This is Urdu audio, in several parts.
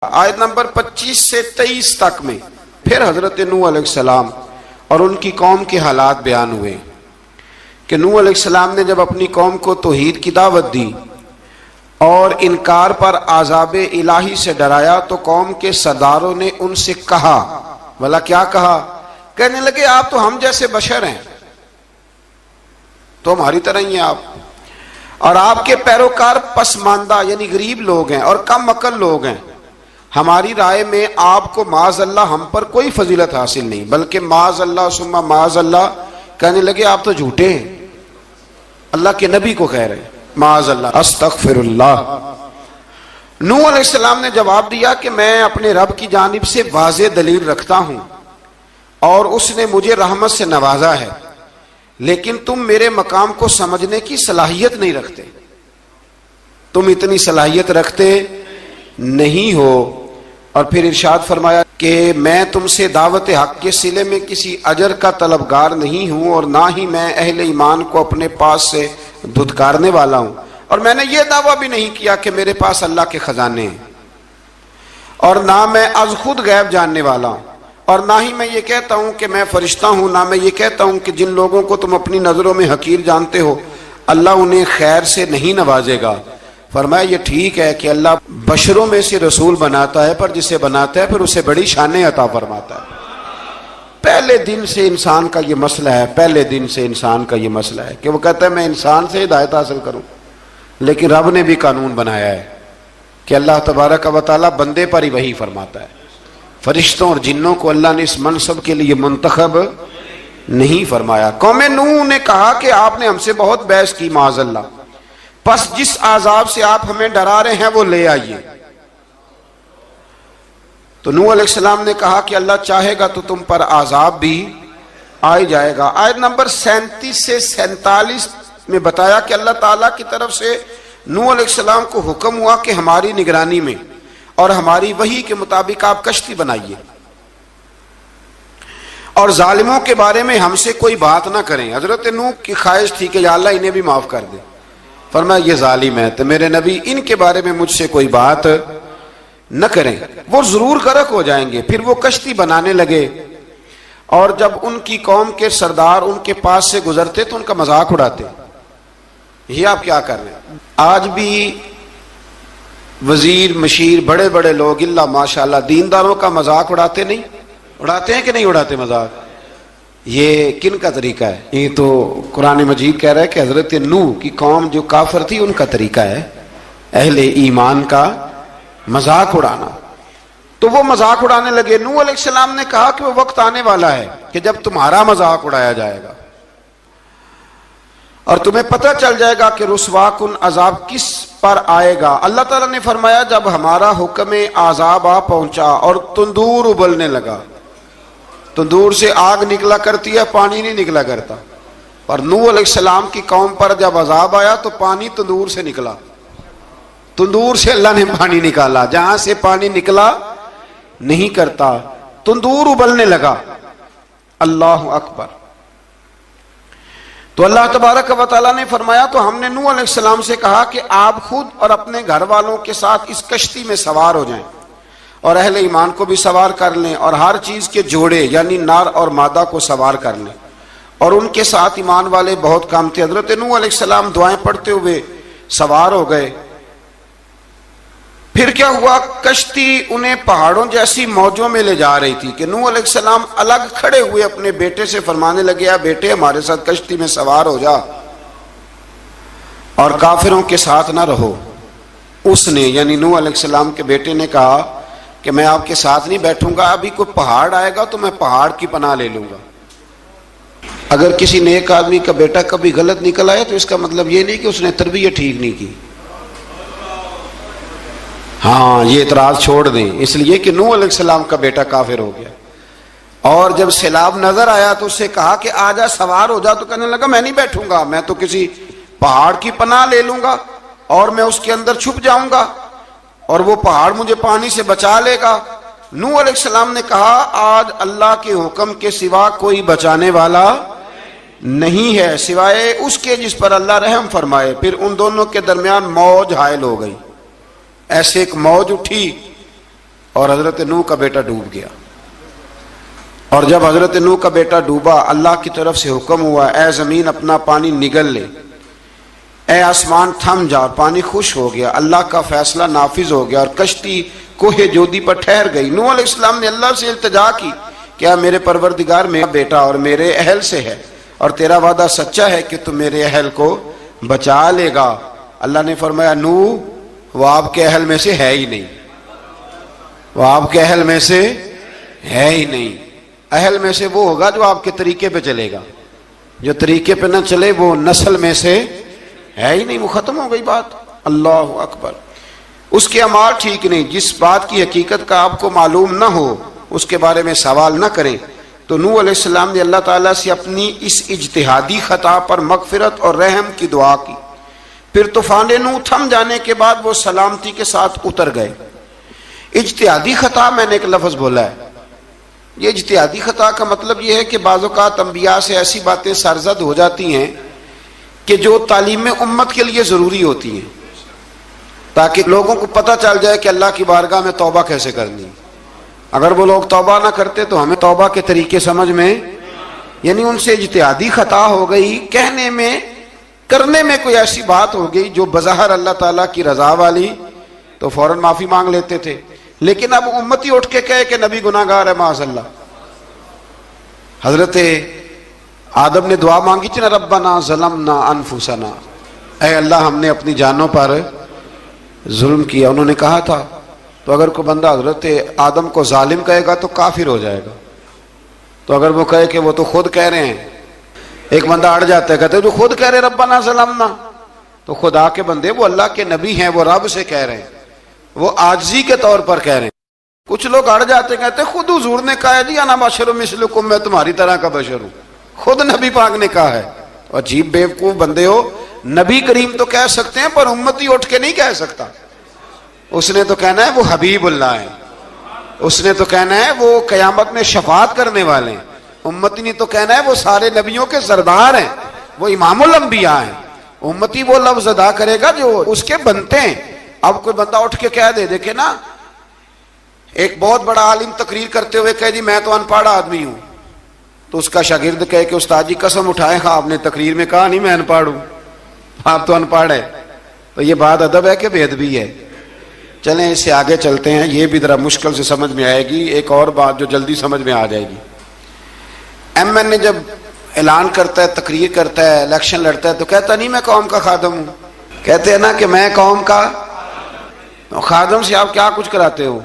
آیت نمبر 25 سے 23 تک میں پھر حضرت نوح علیہ السلام اور ان کی قوم کے حالات بیان ہوئے کہ نوح علیہ السلام نے جب اپنی قوم کو توحید کی دعوت دی اور انکار پر عذاب الہی سے ڈرایا تو قوم کے سرداروں نے ان سے کہا، بھلا کیا کہا؟ کہنے لگے آپ تو ہم جیسے بشر ہیں، تو ہماری طرح ہی ہیں آپ، اور آپ کے پیروکار پسماندہ یعنی غریب لوگ ہیں اور کم عقل لوگ ہیں۔ ہماری رائے میں آپ کو معاذ اللہ ہم پر کوئی فضیلت حاصل نہیں، بلکہ معاذ اللہ ثم معاذ اللہ۔ کہنے لگے آپ تو جھوٹے ہیں، اللہ کے نبی کو کہہ رہے ہیں معاذ اللہ، استغفر اللہ۔ نوح علیہ السلام نے جواب دیا کہ میں اپنے رب کی جانب سے واضح دلیل رکھتا ہوں اور اس نے مجھے رحمت سے نوازا ہے، لیکن تم میرے مقام کو سمجھنے کی صلاحیت نہیں رکھتے، تم اتنی صلاحیت رکھتے نہیں ہو۔ اور پھر ارشاد فرمایا کہ میں تم سے دعوت حق کے صلے میں کسی اجر کا طلبگار نہیں ہوں اور نہ ہی میں اہل ایمان کو اپنے پاس سے دھتکارنے والا ہوں، اور میں نے یہ دعویٰ بھی نہیں کیا کہ میرے پاس اللہ کے خزانے ہیں، اور نہ میں از خود غیب جاننے والا ہوں، اور نہ ہی میں یہ کہتا ہوں کہ میں فرشتہ ہوں، نہ میں یہ کہتا ہوں کہ جن لوگوں کو تم اپنی نظروں میں حقیر جانتے ہو اللہ انہیں خیر سے نہیں نوازے گا۔ فرمایا یہ ٹھیک ہے کہ اللہ بشروں میں سے رسول بناتا ہے، پر جسے بناتا ہے پھر اسے بڑی شانیں عطا فرماتا ہے۔ پہلے دن سے انسان کا یہ مسئلہ ہے، پہلے دن سے انسان کا یہ مسئلہ ہے کہ وہ کہتا ہے میں انسان سے ہدایت حاصل کروں، لیکن رب نے بھی قانون بنایا ہے کہ اللہ تبارک و تعالیٰ بندے پر ہی وحی فرماتا ہے، فرشتوں اور جنوں کو اللہ نے اس منصب کے لیے منتخب نہیں فرمایا۔ قوم نوح نے کہا کہ آپ نے ہم سے بہت بحث کی معاذ اللہ، پس جس عذاب سے آپ ہمیں ڈرا رہے ہیں وہ لے آئیے۔ تو نوح علیہ السلام نے کہا کہ اللہ چاہے گا تو تم پر عذاب بھی آ جائے گا۔ آیت نمبر 37 سے 47 میں بتایا کہ اللہ تعالیٰ کی طرف سے نوح علیہ السلام کو حکم ہوا کہ ہماری نگرانی میں اور ہماری وحی کے مطابق آپ کشتی بنائیے، اور ظالموں کے بارے میں ہم سے کوئی بات نہ کریں۔ حضرت نوح کی خواہش تھی کہ یا اللہ انہیں بھی معاف کر دے، فرمایا یہ ظالم ہے تو میرے نبی ان کے بارے میں مجھ سے کوئی بات نہ کریں، وہ ضرور غرق ہو جائیں گے۔ پھر وہ کشتی بنانے لگے، اور جب ان کی قوم کے سردار ان کے پاس سے گزرتے تو ان کا مذاق اڑاتے۔ یہ آپ کیا کر رہے ہیں؟ آج بھی وزیر مشیر بڑے بڑے لوگ اللہ ماشاءاللہ دینداروں کا مذاق اڑاتے نہیں؟ اڑاتے ہیں کہ نہیں اڑاتے مذاق؟ یہ کن کا طریقہ ہے؟ یہ تو قرآن مجید کہہ رہا ہے کہ حضرت نوح کی قوم جو کافر تھی ان کا طریقہ ہے اہل ایمان کا مذاق اڑانا۔ تو وہ مذاق اڑانے لگے۔ نوح علیہ السلام نے کہا کہ وہ وقت آنے والا ہے کہ جب تمہارا مذاق اڑایا جائے گا اور تمہیں پتہ چل جائے گا کہ رسوا کن عذاب کس پر آئے گا۔ اللہ تعالیٰ نے فرمایا جب ہمارا حکم عذاب آ پہنچا اور تندور ابلنے لگا، تندور سے آگ نکلا کرتی ہے، پانی نہیں نکلا کرتا، اور نوح علیہ السلام کی قوم پر جب عذاب آیا تو پانی تندور سے نکلا، تندور سے اللہ نے پانی نکالا، جہاں سے پانی نکلا نہیں کرتا، تندور ابلنے لگا۔ اللہ اکبر۔ تو اللہ تبارک و تعالیٰ نے فرمایا تو ہم نے نوح علیہ السلام سے کہا کہ آپ خود اور اپنے گھر والوں کے ساتھ اس کشتی میں سوار ہو جائیں اور اہل ایمان کو بھی سوار کر لیں، اور ہر چیز کے جوڑے یعنی نر اور مادہ کو سوار کر لیں۔ اور ان کے ساتھ ایمان والے بہت کم تھے۔ حضرت نوح علیہ السلام دعائیں پڑھتے ہوئے سوار ہو گئے۔ پھر کیا ہوا؟ کشتی انہیں پہاڑوں جیسی موجوں میں لے جا رہی تھی کہ نوح علیہ السلام الگ کھڑے ہوئے اپنے بیٹے سے فرمانے لگے یا بیٹے ہمارے ساتھ کشتی میں سوار ہو جا اور کافروں کے ساتھ نہ رہو۔ اس نے یعنی نوح علیہ السلام کے بیٹے نے کہا کہ میں آپ کے ساتھ نہیں بیٹھوں گا، ابھی کوئی پہاڑ آئے گا تو میں پہاڑ کی پناہ لے لوں گا۔ اگر کسی نیک آدمی کا بیٹا کبھی غلط نکل آئے تو اس کا مطلب یہ نہیں کہ اس نے تربیت ٹھیک نہیں کی، ہاں یہ اعتراض چھوڑ دیں، اس لیے کہ نوح علیہ السلام کا بیٹا کافر ہو گیا۔ اور جب سیلاب نظر آیا تو اس سے کہا کہ آ جا سوار ہو جا، تو کہنے لگا میں نہیں بیٹھوں گا، میں تو کسی پہاڑ کی پناہ لے لوں گا اور میں اس کے اندر چھپ جاؤں گا اور وہ پہاڑ مجھے پانی سے بچا لے گا۔ نوح علیہ السلام نے کہا آج اللہ کے حکم کے سوا کوئی بچانے والا نہیں ہے سوائے اس کے جس پر اللہ رحم فرمائے۔ پھر ان دونوں کے درمیان موج حائل ہو گئی، ایسے ایک موج اٹھی اور حضرت نوح کا بیٹا ڈوب گیا. اور جب حضرت نوح کا بیٹا ڈوبا اللہ کی طرف سے حکم ہوا اے زمین اپنا پانی نگل لے, اے آسمان تھم جا, اور پانی خوش ہو گیا. اللہ کا فیصلہ نافذ ہو گیا اور کشتی کوہ جودی پر ٹھہر گئی. نوح علیہ السلام نے اللہ سے التجا کی کیا میرے پروردگار میرا بیٹا اور میرے اہل سے ہے اور تیرا وعدہ سچا ہے کہ تم میرے اہل کو بچا لے گا. اللہ نے فرمایا نوح وہ آپ کے اہل میں سے ہے ہی نہیں, وہ آپ کے اہل میں سے ہے ہی نہیں. اہل میں سے وہ ہوگا جو آپ کے طریقے پہ چلے گا, جو طریقے پہ نہ چلے وہ نسل میں سے ہے ہی نہیں, وہ ختم ہو گئی بات. اللہ اکبر. اس کے اعمال ٹھیک نہیں. جس بات کی حقیقت کا آپ کو معلوم نہ ہو اس کے بارے میں سوال نہ کریں. تو نوح علیہ السلام نے اللہ تعالیٰ سے اپنی اس اجتہادی خطا پر مغفرت اور رحم کی دعا کی. پھر طوفان نوح تھم جانے کے بعد وہ سلامتی کے ساتھ اتر گئے. اجتہادی خطا میں نے ایک لفظ بولا ہے. یہ اجتہادی خطا کا مطلب یہ ہے کہ بعض اوقات انبیاء سے ایسی باتیں سرزد ہو جاتی ہیں کہ جو تعلیم امت کے لیے ضروری ہوتی ہیں تاکہ لوگوں کو پتہ چل جائے کہ اللہ کی بارگاہ میں توبہ کیسے کرنی. اگر وہ لوگ توبہ نہ کرتے تو ہمیں توبہ کے طریقے سمجھ میں, یعنی ان سے اجتہادی خطا ہو گئی, کہنے میں کرنے میں کوئی ایسی بات ہو گئی جو بظاہر اللہ تعالیٰ کی رضا والی, تو فوراً معافی مانگ لیتے تھے. لیکن اب امتی اٹھ کے کہے کہ نبی گناہ گار ہے معاذ اللہ. حضرت آدم نے دعا مانگی تھی نا ربنا ظلمنا انفسنا, اے اللہ ہم نے اپنی جانوں پر ظلم کیا. انہوں نے کہا تھا تو اگر کوئی بندہ حضرت آدم کو ظالم کہے گا تو کافر ہو جائے گا. تو اگر وہ کہے کہ وہ تو خود کہہ رہے ہیں, ایک بندہ اڑ جاتا ہے کہتے ہیں جو خود کہہ رہے ربنا ظلمنا, تو خدا کے بندے وہ اللہ کے نبی ہیں, وہ رب سے کہہ رہے ہیں, وہ عاجزی کے طور پر کہہ رہے ہیں. کچھ لوگ اڑ جاتے کہتے ہیں خود حضور نے کہا ہے جی انا بشر مثلکم, میں تمہاری طرح کا بشر ہوں. خود نبی پاک نے کہا ہے. عجیب بیوقوف بندے ہو, نبی کریم تو کہہ سکتے ہیں پر امتی اٹھ کے نہیں کہہ سکتا. اس نے تو کہنا ہے وہ حبیب اللہ ہے, اس نے تو کہنا ہے وہ قیامت میں شفاعت کرنے والے ہیں. امتی نے تو کہنا ہے وہ سارے نبیوں کے سردار ہیں, وہ امام الانبیاء ہیں. امتی وہ لفظ ادا کرے گا جو اس کے بنتے ہیں. اب کوئی بندہ اٹھ کے کہہ دے, دیکھے نا ایک بہت بڑا عالم تقریر کرتے ہوئے کہے جی میں تو ان پڑھ آدمی ہوں, تو اس کا شاگرد کہے کہ استاد جی قسم اٹھائے ہاں آپ نے تقریر میں کہا نہیں میں ان پڑھ ہوں, آپ تو ان پڑھ ہے. تو یہ بات ادب ہے کہ بے ادبی ہے؟ چلیں اس سے آگے چلتے ہیں, یہ بھی ذرا مشکل سے سمجھ میں آئے گی. ایک اور بات جو جلدی سمجھ میں آ جائے گی. ایم این اے جب اعلان کرتا ہے, تقریر کرتا ہے, الیکشن لڑتا ہے تو کہتا نہیں میں قوم کا خادم ہوں. کہتے ہیں نا کہ میں قوم کا خادم سے آپ کیا کچھ کراتے ہو,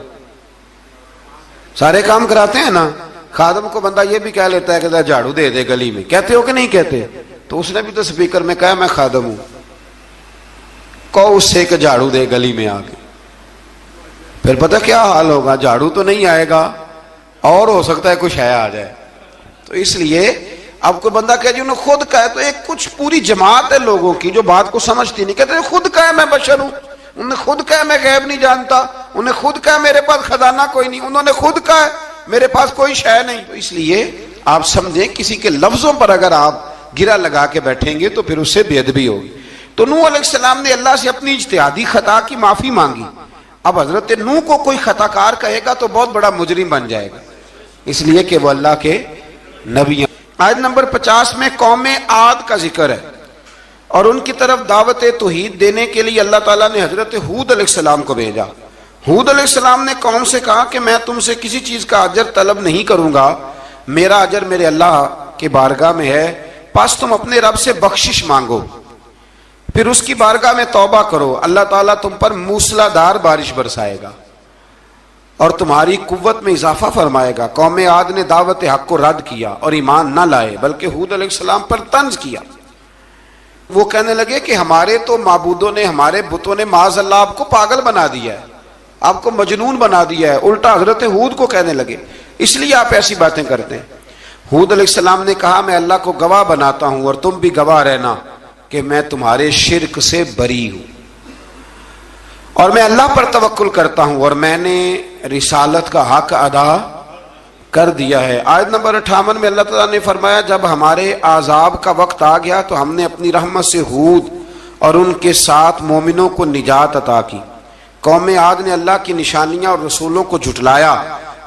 سارے کام کراتے ہیں نا. خادم کو بندہ یہ بھی کہہ لیتا ہے کہ جھاڑو دے دے گلی میں, کہتے ہو کہ نہیں کہتے؟ تو اس نے بھی تو سپیکر میں کہا میں خادم ہوں, کہو اس سے کہ جھاڑو دے گلی میں آ کے. پھر پتہ کیا حال ہوگا, جھاڑو تو نہیں آئے گا اور ہو سکتا ہے کچھ ہے آ جائے. تو اس لیے اب کوئی بندہ کہے جی انہوں نے خود کہا ہے, تو ایک کچھ پوری جماعت ہے لوگوں کی جو بات کو سمجھتی نہیں. کہتے ہیں خود کہا ہے میں بشر ہوں, انہوں نے خود کہا ہے میں غیب نہیں جانتا, انہوں نے خود کہا ہے میرے پاس خزانہ کوئی نہیں, انہوں نے خود کہا ہے میرے پاس کوئی شے نہیں. تو اس لیے آپ سمجھیں کسی کے لفظوں پر اگر آپ گرا لگا کے بیٹھیں گے تو پھر اس سے بے ادبی ہوگی. تو نوح علیہ السلام نے اللہ سے اپنی اجتہادی خطا کی معافی مانگی. اب حضرت نوح کو کوئی خطا کار کہے گا تو بہت بڑا مجرم بن جائے گا, اس لیے کہ وہ اللہ کے نبی ہیں. آیت نمبر 50 میں قوم عاد کا ذکر ہے اور ان کی طرف دعوت توحید دینے کے لیے اللہ تعالیٰ نے حضرت ہود علیہ السلام کو بھیجا. ہود علیہ السلام نے قوم سے کہا کہ میں تم سے کسی چیز کا اجر طلب نہیں کروں گا, میرا اجر میرے اللہ کی بارگاہ میں ہے, پس تم اپنے رب سے بخشش مانگو, پھر اس کی بارگاہ میں توبہ کرو, اللہ تعالیٰ تم پر موسلا دار بارش برسائے گا اور تمہاری قوت میں اضافہ فرمائے گا. قوم عاد نے دعوت حق کو رد کیا اور ایمان نہ لائے بلکہ ہود علیہ السلام پر طنز کیا. وہ کہنے لگے کہ ہمارے تو معبودوں نے, ہمارے بتوں نے معاذ اللہ آپ کو پاگل بنا دیا ہے, آپ کو مجنون بنا دیا ہے. الٹا حضرت ہود کو کہنے لگے اس لیے آپ ایسی باتیں کرتے ہیں. ہود علیہ السلام نے کہا میں اللہ کو گواہ بناتا ہوں اور تم بھی گواہ رہنا کہ میں تمہارے شرک سے بری ہوں اور میں اللہ پر توکل کرتا ہوں اور میں نے رسالت کا حق ادا کر دیا ہے. آیت نمبر 58 میں اللہ تعالیٰ نے فرمایا جب ہمارے عذاب کا وقت آ گیا تو ہم نے اپنی رحمت سے ہود اور ان کے ساتھ مومنوں کو نجات عطا کی. قوم عاد نے اللہ کی نشانیاں اور رسولوں کو جھٹلایا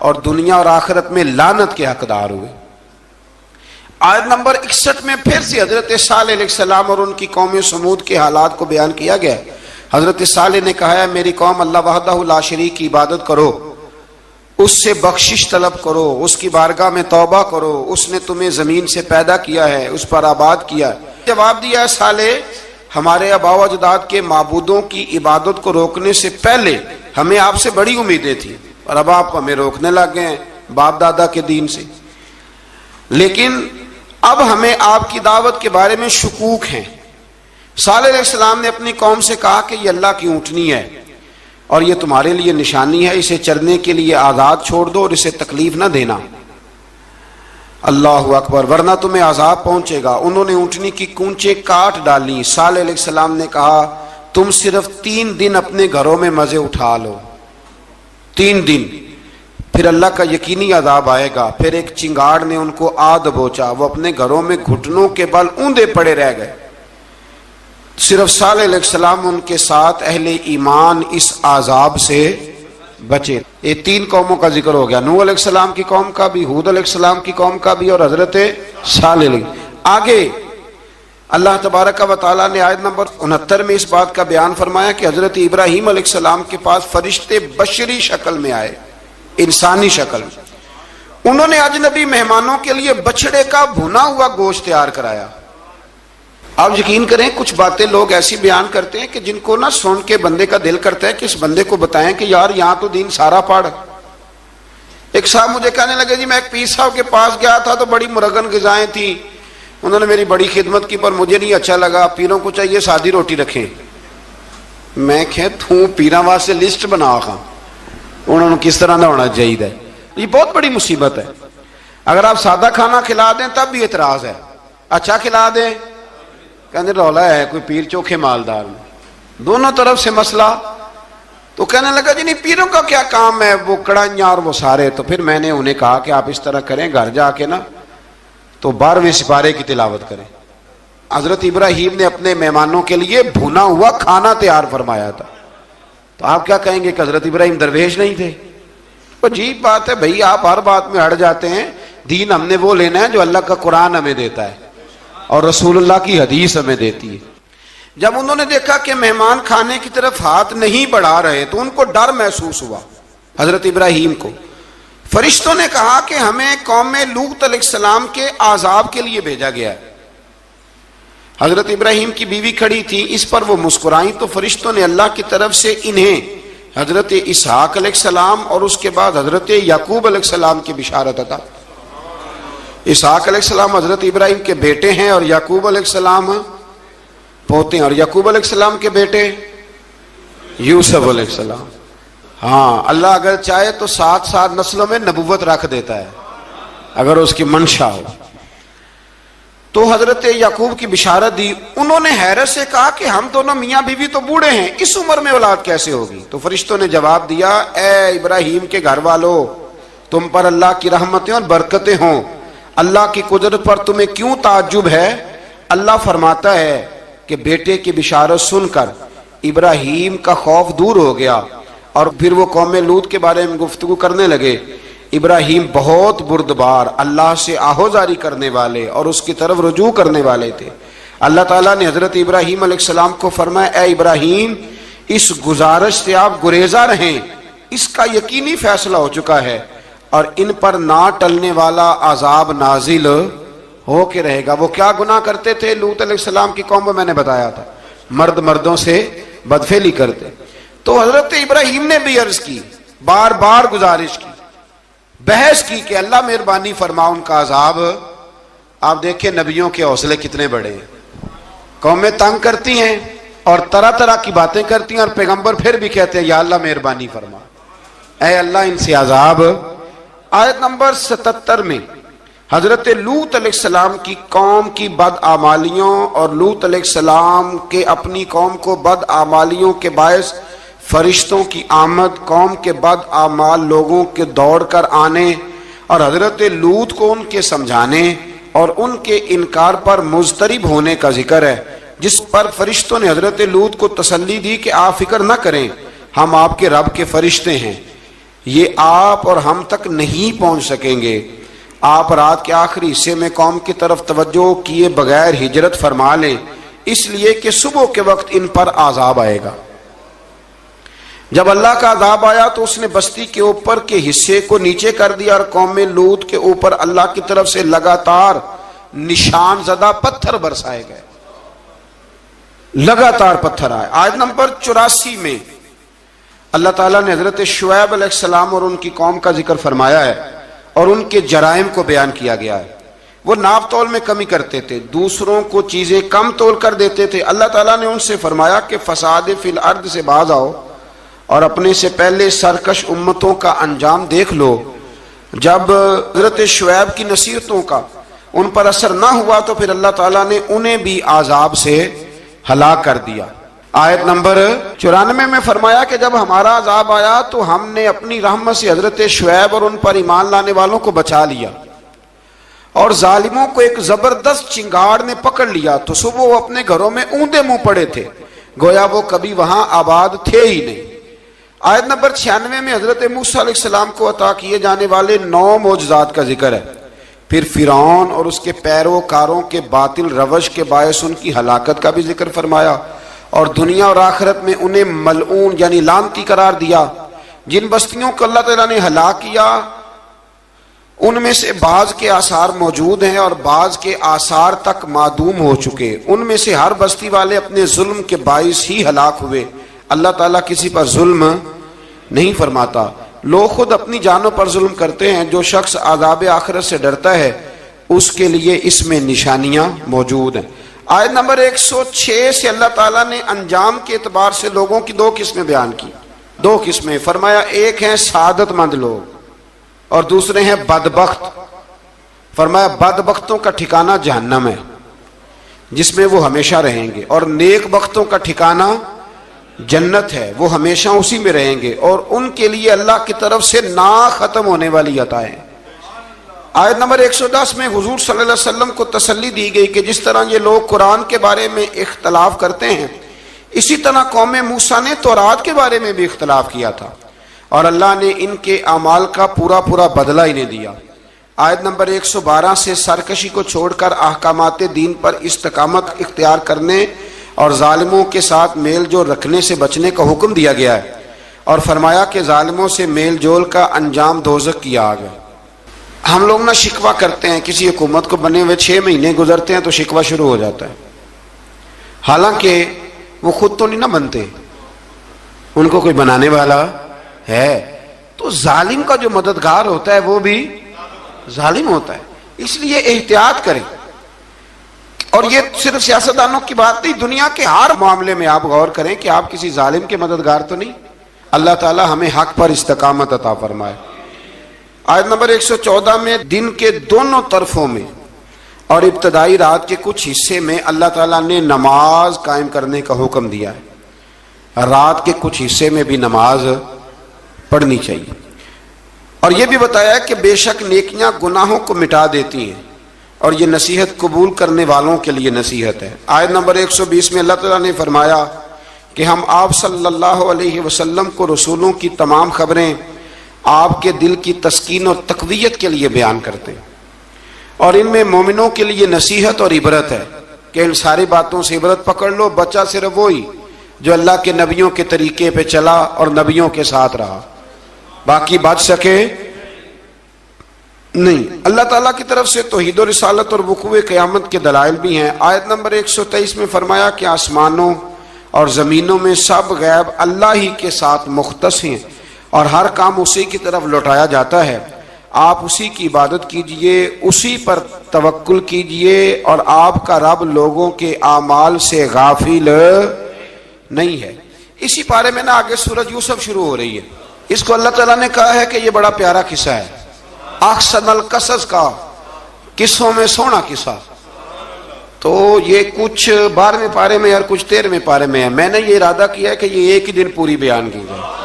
اور دنیا اور آخرت میں لعنت کے حقدار ہوئے۔ آیت نمبر 61 میں پھر سے حضرت صالح علیہ السلام اور ان کی قوم سمود کے حالات کو بیان کیا گیا۔ حضرت صالح نے کہا ہے میری قوم اللہ وحدہ لا شریک کی عبادت کرو، اس سے بخشش طلب کرو، اس کی بارگاہ میں توبہ کرو، اس نے تمہیں زمین سے پیدا کیا ہے، اس پر آباد کیا ہے۔ جواب دیا ہے صالح ہمارے آباء و اجداد کے معبودوں کی عبادت کو روکنے سے پہلے ہمیں آپ سے بڑی امیدیں تھیں، اور اب آپ ہمیں روکنے لگ گئے ہیں باپ دادا کے دین سے، لیکن اب ہمیں آپ کی دعوت کے بارے میں شکوک ہیں۔ صالح علیہ السلام نے اپنی قوم سے کہا کہ یہ اللہ کی اونٹنی ہے اور یہ تمہارے لیے نشانی ہے، اسے چرنے کے لیے آزاد چھوڑ دو اور اسے تکلیف نہ دینا۔ اللہ اکبر، ورنہ تمہیں عذاب پہنچے گا۔ انہوں نے اونٹنی کی کونچیں کاٹ ڈالی۔ صالح علیہ السلام نے کہا تم صرف 3 دن اپنے گھروں میں مزے اٹھا لو، 3 دن، پھر اللہ کا یقینی عذاب آئے گا۔ پھر ایک چنگاڑ نے ان کو آ دبوچا، وہ اپنے گھروں میں گھٹنوں کے بل اوندے پڑے رہ گئے۔ صرف صالح علیہ السلام ان کے ساتھ اہل ایمان اس عذاب سے بچے۔ یہ 3 قوموں کا ذکر ہو گیا، نوح علیہ السلام کی قوم کا بھی، ہود علیہ السلام کی قوم کا بھی، اور حضرت صالح علیہ۔ آگے اللہ تبارک و تعالیٰ نے آیت نمبر 69 میں اس بات کا بیان فرمایا کہ حضرت ابراہیم علیہ السلام کے پاس فرشتے بشری شکل میں آئے، انسانی شکل میں۔ انہوں نے اجنبی مہمانوں کے لیے بچڑے کا بھنا ہوا گوشت تیار کرایا۔ آپ یقین کریں کچھ باتیں لوگ ایسی بیان کرتے ہیں کہ جن کو نہ سن کے بندے کا دل کرتا ہے کہ اس بندے کو بتائیں کہ یار یہاں تو دین سارا پڑھ۔ ایک صاحب مجھے کہنے لگے جی میں ایک پیر صاحب کے پاس گیا تھا تو بڑی مرغن غذائیں تھیں، انہوں نے میری بڑی خدمت کی پر مجھے نہیں اچھا لگا، پیروں کو چاہیے سادی روٹی رکھیں۔ میں کہ تو پیراں واسطے لسٹ بنا خاں انہوں نے کس طرح نہ ہونا چاہیے۔ یہ بہت بڑی مصیبت ہے۔ اگر آپ سادہ کھانا کھلا دیں تب بھی اعتراض ہے، اچھا کھلا دیں کہنے رولا ہے کوئی پیر چوکھے مالدار میں، دونوں طرف سے مسئلہ۔ تو کہنے لگا جی نہیں پیروں کا کیا کام ہے، وہ کڑائیاں اور وہ سارے۔ تو پھر میں نے انہیں کہا کہ آپ اس طرح کریں، گھر جا کے نا تو 12ویں سپارے کی تلاوت کریں۔ حضرت ابراہیم نے اپنے مہمانوں کے لیے بھنا ہوا کھانا تیار فرمایا تھا۔ تو آپ کیا کہیں گے کہ حضرت ابراہیم درویش نہیں تھے؟ عجیب بات ہے بھائی، آپ ہر بات میں ہٹ جاتے ہیں۔ دین ہم نے وہ لینا ہے جو اللہ کا قرآن ہمیں دیتا ہے اور رسول اللہ کی حدیث ہمیں دیتی ہے۔ جب انہوں نے دیکھا کہ مہمان کھانے کی طرف ہاتھ نہیں بڑھا رہے تو ان کو ڈر محسوس ہوا۔ حضرت ابراہیم کو فرشتوں نے کہا کہ ہمیں قوم لوط علیہ السلام کے عذاب کے لیے بھیجا گیا ہے۔ حضرت ابراہیم کی بیوی کھڑی تھی، اس پر وہ مسکرائیں تو فرشتوں نے اللہ کی طرف سے انہیں حضرت اسحاق علیہ السلام اور اس کے بعد حضرت یعقوب علیہ السلام کی بشارت عطا۔ اسحاق علیہ السلام حضرت ابراہیم کے بیٹے ہیں اور یعقوب علیہ السلام پوتے ہیں، اور یعقوب علیہ السلام کے بیٹے یوسف علیہ السلام۔ ہاں اللہ اگر چاہے تو 7 نسلوں میں نبوت رکھ دیتا ہے اگر اس کی منشا ہو۔ تو حضرت یعقوب کی بشارت دی۔ انہوں نے حیرت سے کہا کہ ہم دونوں میاں بیوی تو بوڑھے ہیں، اس عمر میں اولاد کیسے ہوگی؟ تو فرشتوں نے جواب دیا اے ابراہیم کے گھر والو، تم پر اللہ کی رحمتیں اور برکتیں ہوں، اللہ کی قدرت پر تمہیں کیوں تعجب ہے؟ اللہ فرماتا ہے کہ بیٹے کی بشارت سن کر ابراہیم کا خوف دور ہو گیا، اور پھر وہ قوم لوط کے بارے میں گفتگو کرنے لگے۔ ابراہیم بہت بردبار، اللہ سے آہوزاری کرنے والے اور اس کی طرف رجوع کرنے والے تھے۔ اللہ تعالیٰ نے حضرت ابراہیم علیہ السلام کو فرمایا اے ابراہیم اس گزارش سے آپ گریزاں رہیں، اس کا یقینی فیصلہ ہو چکا ہے اور ان پر نہ ٹلنے والا عذاب نازل ہو کے رہے گا۔ وہ کیا گناہ کرتے تھے؟ لوط علیہ السلام کی قوم میں میں نے بتایا تھا، مرد مردوں سے بدفعلی کرتے۔ تو حضرت ابراہیم نے بھی عرض کی، بار بار گزارش کی، بحث کی کہ اللہ مہربانی فرما ان کا عذاب۔ آپ دیکھیں نبیوں کے حوصلے کتنے بڑے ہیں، قومیں تنگ کرتی ہیں اور طرح طرح کی باتیں کرتی ہیں، اور پیغمبر پھر بھی کہتے ہیں یا اللہ مہربانی فرما، اے اللہ ان سے عذاب۔ آیت نمبر 77 میں حضرت لوط علیہ السلام کی قوم کی بدعمالیوں اور لوط علیہ السلام کے اپنی قوم کو بدعمالیوں کے باعث فرشتوں کی آمد، قوم کے بدعمال لوگوں کے دوڑ کر آنے اور حضرت لوط کو ان کے سمجھانے اور ان کے انکار پر مضطرب ہونے کا ذکر ہے، جس پر فرشتوں نے حضرت لوط کو تسلی دی کہ آپ فکر نہ کریں، ہم آپ کے رب کے فرشتے ہیں، یہ آپ اور ہم تک نہیں پہنچ سکیں گے۔ آپ رات کے آخری حصے میں قوم کی طرف توجہ کیے بغیر ہجرت فرما لیں، اس لیے کہ صبح کے وقت ان پر عذاب آئے گا۔ جب اللہ کا عذاب آیا تو اس نے بستی کے اوپر کے حصے کو نیچے کر دیا اور قوم لوط کے اوپر اللہ کی طرف سے لگاتار نشان زدہ پتھر برسائے گئے، لگاتار پتھر آئے۔ آیت نمبر 84 میں اللہ تعالیٰ نے حضرت شعیب علیہ السلام اور ان کی قوم کا ذکر فرمایا ہے اور ان کے جرائم کو بیان کیا گیا ہے۔ وہ ناپ تول میں کمی کرتے تھے، دوسروں کو چیزیں کم تول کر دیتے تھے۔ اللہ تعالیٰ نے ان سے فرمایا کہ فساد فی الارض سے باز آؤ اور اپنے سے پہلے سرکش امتوں کا انجام دیکھ لو۔ جب حضرت شعیب کی نصیحتوں کا ان پر اثر نہ ہوا تو پھر اللہ تعالیٰ نے انہیں بھی عذاب سے ہلاک کر دیا۔ آیت نمبر 94 میں فرمایا کہ جب ہمارا عذاب آیا تو ہم نے اپنی رحمت سے حضرت شعیب اور ان پر ایمان لانے والوں کو بچا لیا، اور ظالموں کو ایک زبردست چنگاڑ نے پکڑ لیا تو صبح وہ اپنے گھروں میں اوندے منہ پڑے تھے، گویا وہ کبھی وہاں آباد تھے ہی نہیں۔ آیت نمبر 96 میں حضرت موسیٰ علیہ السلام کو عطا کیے جانے والے 9 معجزات کا ذکر ہے۔ پھر فرعون اور اس کے پیروکاروں کے باطل روش کے باعث ان کی ہلاکت کا بھی ذکر فرمایا، اور دنیا اور آخرت میں انہیں ملعون یعنی لعنتی قرار دیا۔ جن بستیوں کو اللہ تعالیٰ نے ہلاک کیا ان میں سے بعض کے آثار موجود ہیں اور بعض کے آثار تک معدوم ہو چکے۔ ان میں سے ہر بستی والے اپنے ظلم کے باعث ہی ہلاک ہوئے۔ اللہ تعالیٰ کسی پر ظلم نہیں فرماتا، لوگ خود اپنی جانوں پر ظلم کرتے ہیں۔ جو شخص عذاب آخرت سے ڈرتا ہے اس کے لیے اس میں نشانیاں موجود ہیں۔ آیت نمبر 106 سے اللہ تعالیٰ نے انجام کے اعتبار سے لوگوں کی 2 قسمیں بیان کی۔ 2 قسمیں فرمایا، ایک ہیں سعادت مند لوگ اور دوسرے ہیں بدبخت۔ فرمایا بدبختوں کا ٹھکانہ جہنم ہے جس میں وہ ہمیشہ رہیں گے، اور نیک بختوں کا ٹھکانہ جنت ہے، وہ ہمیشہ اسی میں رہیں گے، اور ان کے لیے اللہ کی طرف سے نا ختم ہونے والی عطائیں۔ آیت نمبر 110 میں حضور صلی اللہ علیہ وسلم کو تسلی دی گئی کہ جس طرح یہ لوگ قرآن کے بارے میں اختلاف کرتے ہیں، اسی طرح قوم موسیٰ نے تورات کے بارے میں بھی اختلاف کیا تھا، اور اللہ نے ان کے اعمال کا پورا بدلہ انہیں دیا۔ آیت نمبر 112 سے سرکشی کو چھوڑ کر احکامات دین پر استقامت اختیار کرنے اور ظالموں کے ساتھ میل جول رکھنے سے بچنے کا حکم دیا گیا ہے، اور فرمایا کہ ظالموں سے میل جول کا انجام دوزخ کی آگ ہے۔ ہم لوگ نہ شکوہ کرتے ہیں، کسی حکومت کو بنے ہوئے 6 مہینے گزرتے ہیں تو شکوہ شروع ہو جاتا ہے، حالانکہ وہ خود تو نہیں نہ بنتے، ان کو کوئی بنانے والا ہے۔ تو ظالم کا جو مددگار ہوتا ہے وہ بھی ظالم ہوتا ہے، اس لیے احتیاط کریں۔ اور یہ صرف سیاستدانوں کی بات نہیں، دنیا کے ہر معاملے میں آپ غور کریں کہ آپ کسی ظالم کے مددگار تو نہیں۔ اللہ تعالی ہمیں حق پر استقامت عطا فرمائے۔ آیت نمبر 114 میں دن کے دونوں طرفوں میں اور ابتدائی رات کے کچھ حصے میں اللہ تعالیٰ نے نماز قائم کرنے کا حکم دیا ہے، رات کے کچھ حصے میں بھی نماز پڑھنی چاہیے، اور یہ بھی بتایا کہ بے شک نیکیاں گناہوں کو مٹا دیتی ہیں، اور یہ نصیحت قبول کرنے والوں کے لیے نصیحت ہے۔ آیت نمبر 120 میں اللہ تعالیٰ نے فرمایا کہ ہم آپ صلی اللہ علیہ وسلم کو رسولوں کی تمام خبریں آپ کے دل کی تسکین اور تقویت کے لیے بیان کرتے ہیں، اور ان میں مومنوں کے لیے نصیحت اور عبرت ہے کہ ان ساری باتوں سے عبرت پکڑ لو۔ بچہ صرف وہی جو اللہ کے نبیوں کے طریقے پہ چلا اور نبیوں کے ساتھ رہا، باقی بچ سکے نہیں۔ اللہ تعالیٰ کی طرف سے توحید و رسالت اور وقوع قیامت کے دلائل بھی ہیں۔ آیت نمبر 123 میں فرمایا کہ آسمانوں اور زمینوں میں سب غیب اللہ ہی کے ساتھ مختص ہیں، اور ہر کام اسی کی طرف لوٹایا جاتا ہے۔ آپ اسی کی عبادت کیجئے، اسی پر توکل کیجئے، اور آپ کا رب لوگوں کے اعمال سے غافل نہیں ہے۔ اسی پارے میں نا آگے سورۃ یوسف شروع ہو رہی ہے، اس کو اللہ تعالیٰ نے کہا ہے کہ یہ بڑا پیارا قصہ ہے، احسن القصص کا، قصوں میں سونا قصہ۔ تو یہ کچھ 12ویں پارے میں اور کچھ 13ویں پارے میں ہے۔ میں نے یہ ارادہ کیا ہے کہ یہ ایک ہی دن پوری بیان کی جائے۔